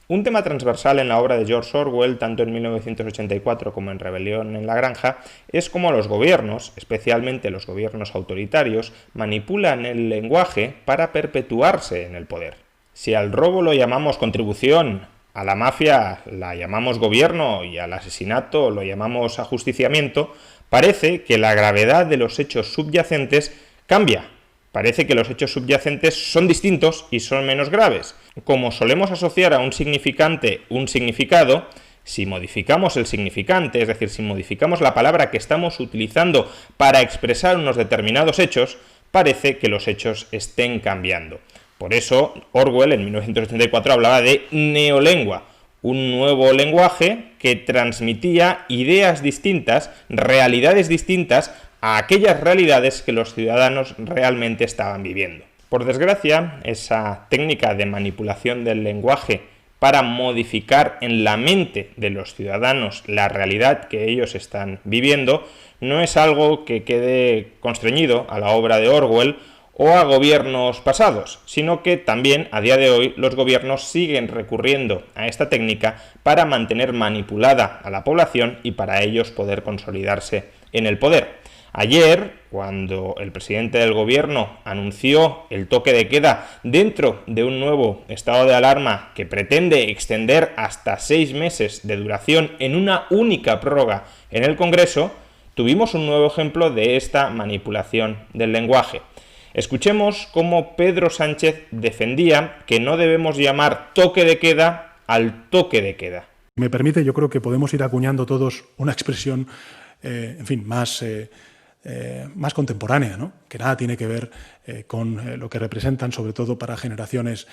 Un tema transversal en la obra de George Orwell, tanto en 1984 como en Rebelión en la Granja, es cómo los gobiernos, especialmente los gobiernos autoritarios, manipulan el lenguaje para perpetuarse en el poder. Si al robo lo llamamos contribución, a la mafia la llamamos gobierno y al asesinato lo llamamos ajusticiamiento, parece que la gravedad de los hechos subyacentes cambia. Parece que los hechos subyacentes son distintos y son menos graves. Como solemos asociar a un significante un significado, si modificamos el significante, es decir, si modificamos la palabra que estamos utilizando para expresar unos determinados hechos, parece que los hechos estén cambiando. Por eso Orwell en 1984 hablaba de neolengua, un nuevo lenguaje que transmitía ideas distintas, realidades distintas a aquellas realidades que los ciudadanos realmente estaban viviendo. Por desgracia, esa técnica de manipulación del lenguaje para modificar en la mente de los ciudadanos la realidad que ellos están viviendo no es algo que quede constreñido a la obra de Orwell o a gobiernos pasados, sino que también a día de hoy los gobiernos siguen recurriendo a esta técnica para mantener manipulada a la población y para ellos poder consolidarse en el poder. Ayer, cuando el presidente del gobierno anunció el toque de queda dentro de un nuevo estado de alarma que pretende extender hasta 6 meses de duración en una única prórroga en el Congreso, tuvimos un nuevo ejemplo de esta manipulación del lenguaje. Escuchemos cómo Pedro Sánchez defendía que no debemos llamar toque de queda al toque de queda. Me permite, yo creo que podemos ir acuñando todos una expresión, más contemporánea, ¿no? Que nada tiene que ver con lo que representan, sobre todo para generaciones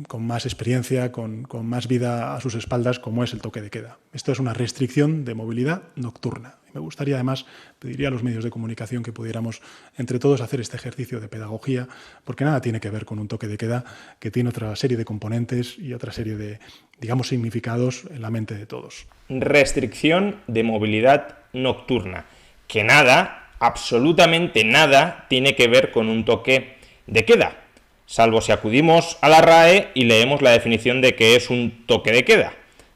con más experiencia, con más vida a sus espaldas, como es el toque de queda. Esto es una restricción de movilidad nocturna. Me gustaría, además, pediría a los medios de comunicación que pudiéramos entre todos hacer este ejercicio de pedagogía, porque nada tiene que ver con un toque de queda que tiene otra serie de componentes y otra serie de, digamos, significados en la mente de todos. Restricción de movilidad nocturna. Que nada, absolutamente nada, tiene que ver con un toque de queda, salvo si acudimos a la RAE y leemos la definición de qué es un toque de queda.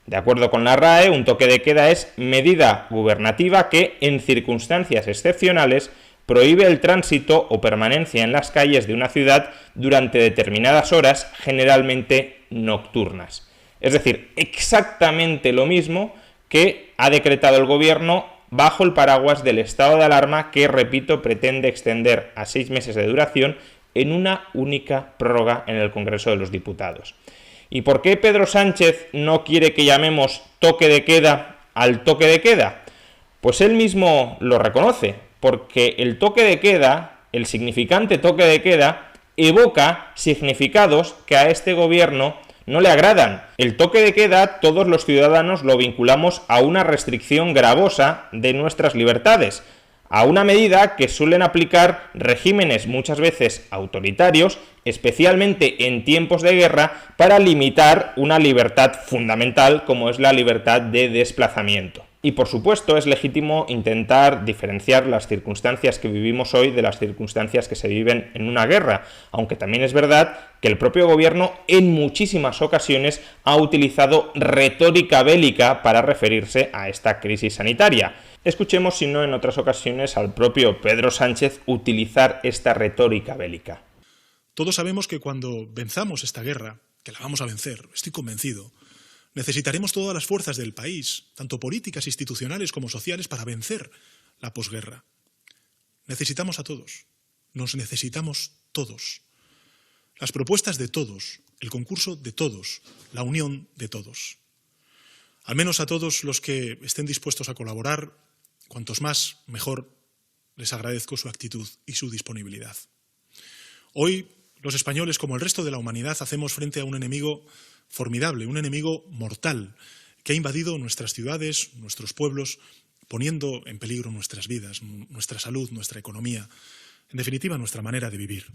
De acuerdo con la RAE, un toque de queda es medida gubernativa que, en circunstancias excepcionales, prohíbe el tránsito o permanencia en las calles de una ciudad durante determinadas horas, generalmente nocturnas. Es decir, exactamente lo mismo que ha decretado el gobierno bajo el paraguas del estado de alarma que, repito, pretende extender a 6 meses de duración en una única prórroga en el Congreso de los Diputados. ¿Y por qué Pedro Sánchez no quiere que llamemos toque de queda al toque de queda? Pues él mismo lo reconoce, porque el toque de queda, el significante toque de queda, evoca significados que a este gobierno no le agradan. El toque de queda todos los ciudadanos lo vinculamos a una restricción gravosa de nuestras libertades, a una medida que suelen aplicar regímenes muchas veces autoritarios, especialmente en tiempos de guerra, para limitar una libertad fundamental como es la libertad de desplazamiento. Y por supuesto es legítimo intentar diferenciar las circunstancias que vivimos hoy de las circunstancias que se viven en una guerra, aunque también es verdad que el propio gobierno en muchísimas ocasiones ha utilizado retórica bélica para referirse a esta crisis sanitaria. Escuchemos, si no en otras ocasiones, al propio Pedro Sánchez utilizar esta retórica bélica. Todos sabemos que cuando venzamos esta guerra, que la vamos a vencer, estoy convencido, necesitaremos todas las fuerzas del país, tanto políticas, institucionales como sociales, para vencer la posguerra. Necesitamos a todos. Nos necesitamos todos. Las propuestas de todos, el concurso de todos, la unión de todos. Al menos a todos los que estén dispuestos a colaborar, cuantos más, mejor, les agradezco su actitud y su disponibilidad. Hoy, los españoles, como el resto de la humanidad, hacemos frente a un enemigo formidable, un enemigo mortal, que ha invadido nuestras ciudades, nuestros pueblos, poniendo en peligro nuestras vidas, nuestra salud, nuestra economía, en definitiva, nuestra manera de vivir.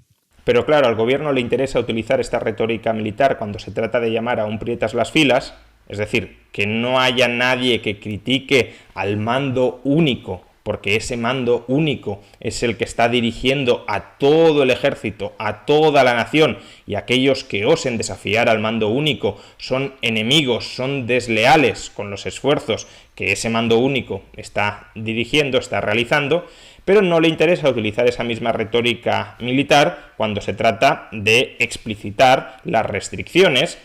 Pero claro, al gobierno le interesa utilizar esta retórica militar cuando se trata de llamar a un prietas las filas, es decir, que no haya nadie que critique al mando único porque ese mando único es el que está dirigiendo a todo el ejército, a toda la nación, y aquellos que osen desafiar al mando único son enemigos, son desleales con los esfuerzos que ese mando único está dirigiendo, está realizando, pero no le interesa utilizar esa misma retórica militar cuando se trata de explicitar las restricciones,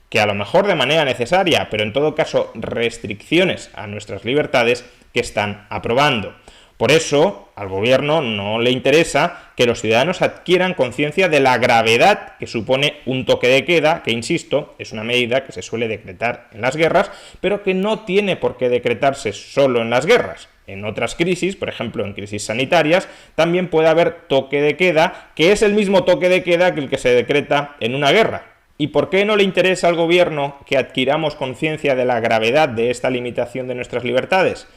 que a lo mejor de manera necesaria, pero en todo caso restricciones a nuestras libertades que están aprobando. Por eso, al gobierno no le interesa que los ciudadanos adquieran conciencia de la gravedad que supone un toque de queda, que, insisto, es una medida que se suele decretar en las guerras, pero que no tiene por qué decretarse solo en las guerras. En otras crisis, por ejemplo en crisis sanitarias, también puede haber toque de queda, que es el mismo toque de queda que el que se decreta en una guerra. ¿Y por qué no le interesa al gobierno que adquiramos conciencia de la gravedad de esta limitación de nuestras libertades?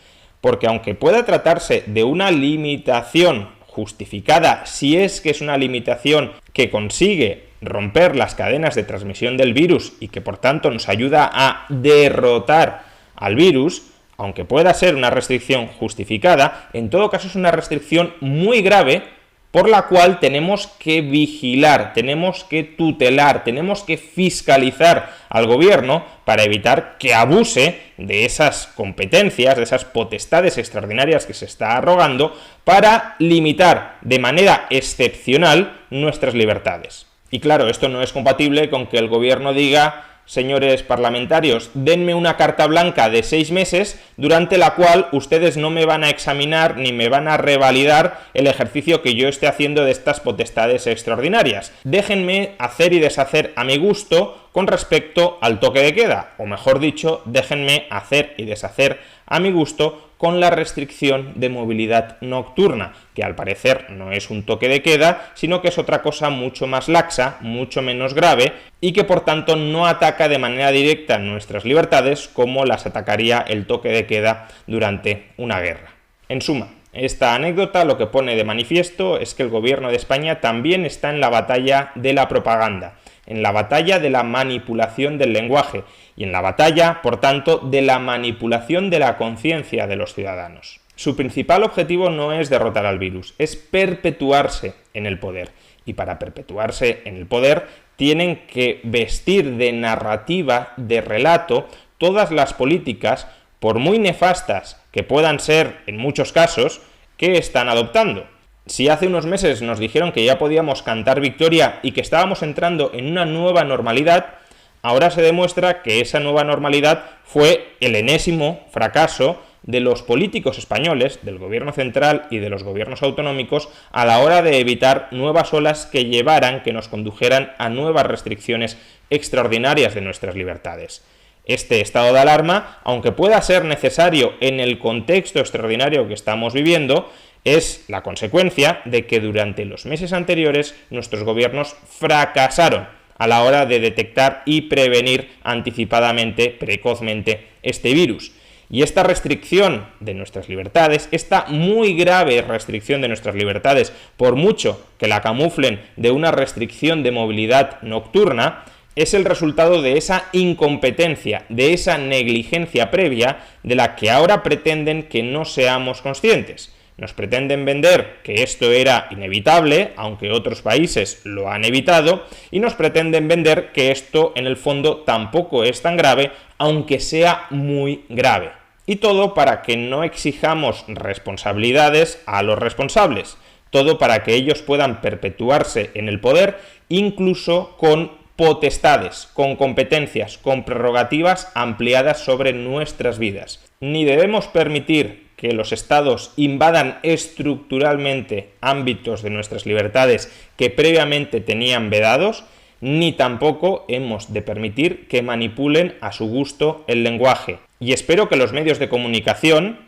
Porque aunque pueda tratarse de una limitación justificada, si es que es una limitación que consigue romper las cadenas de transmisión del virus y que por tanto nos ayuda a derrotar al virus, aunque pueda ser una restricción justificada, en todo caso es una restricción muy grave por la cual tenemos que vigilar, tenemos que tutelar, tenemos que fiscalizar al gobierno para evitar que abuse de esas competencias, de esas potestades extraordinarias que se está arrogando para limitar de manera excepcional nuestras libertades. Y claro, esto no es compatible con que el gobierno diga: señores parlamentarios, denme una carta blanca de 6 meses durante la cual ustedes no me van a examinar ni me van a revalidar el ejercicio que yo esté haciendo de estas potestades extraordinarias. Déjenme hacer y deshacer a mi gusto con respecto al toque de queda, o mejor dicho, déjenme hacer y deshacer a mi gusto con la restricción de movilidad nocturna, que al parecer no es un toque de queda, sino que es otra cosa mucho más laxa, mucho menos grave, y que por tanto no ataca de manera directa nuestras libertades como las atacaría el toque de queda durante una guerra. En suma, esta anécdota lo que pone de manifiesto es que el gobierno de España también está en la batalla de la propaganda, en la batalla de la manipulación del lenguaje y en la batalla, por tanto, de la manipulación de la conciencia de los ciudadanos. Su principal objetivo no es derrotar al virus, es perpetuarse en el poder. Y para perpetuarse en el poder tienen que vestir de narrativa, de relato, todas las políticas, por muy nefastas que puedan ser en muchos casos, que están adoptando. Si hace unos meses nos dijeron que ya podíamos cantar victoria y que estábamos entrando en una nueva normalidad, ahora se demuestra que esa nueva normalidad fue el enésimo fracaso de los políticos españoles, del gobierno central y de los gobiernos autonómicos a la hora de evitar nuevas olas que nos condujeran a nuevas restricciones extraordinarias de nuestras libertades. Este estado de alarma, aunque pueda ser necesario en el contexto extraordinario que estamos viviendo, es la consecuencia de que durante los meses anteriores nuestros gobiernos fracasaron a la hora de detectar y prevenir anticipadamente, precozmente, este virus. Y esta restricción de nuestras libertades, esta muy grave restricción de nuestras libertades, por mucho que la camuflen de una restricción de movilidad nocturna, es el resultado de esa incompetencia, de esa negligencia previa de la que ahora pretenden que no seamos conscientes. Nos pretenden vender que esto era inevitable, aunque otros países lo han evitado, y nos pretenden vender que esto en el fondo tampoco es tan grave, aunque sea muy grave. Y todo para que no exijamos responsabilidades a los responsables, todo para que ellos puedan perpetuarse en el poder, incluso con potestades, con competencias, con prerrogativas ampliadas sobre nuestras vidas. Ni debemos permitir que los estados invadan estructuralmente ámbitos de nuestras libertades que previamente tenían vedados, ni tampoco hemos de permitir que manipulen a su gusto el lenguaje. Y espero que los medios de comunicación,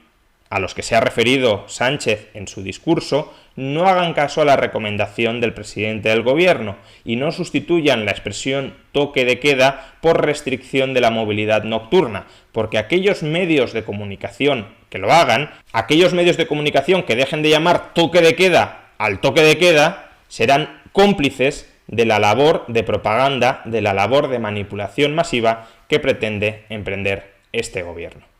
a los que se ha referido Sánchez en su discurso, no hagan caso a la recomendación del presidente del gobierno y no sustituyan la expresión toque de queda por restricción de la movilidad nocturna, porque aquellos medios de comunicación que lo hagan, aquellos medios de comunicación que dejen de llamar toque de queda al toque de queda, serán cómplices de la labor de propaganda, de la labor de manipulación masiva que pretende emprender este gobierno.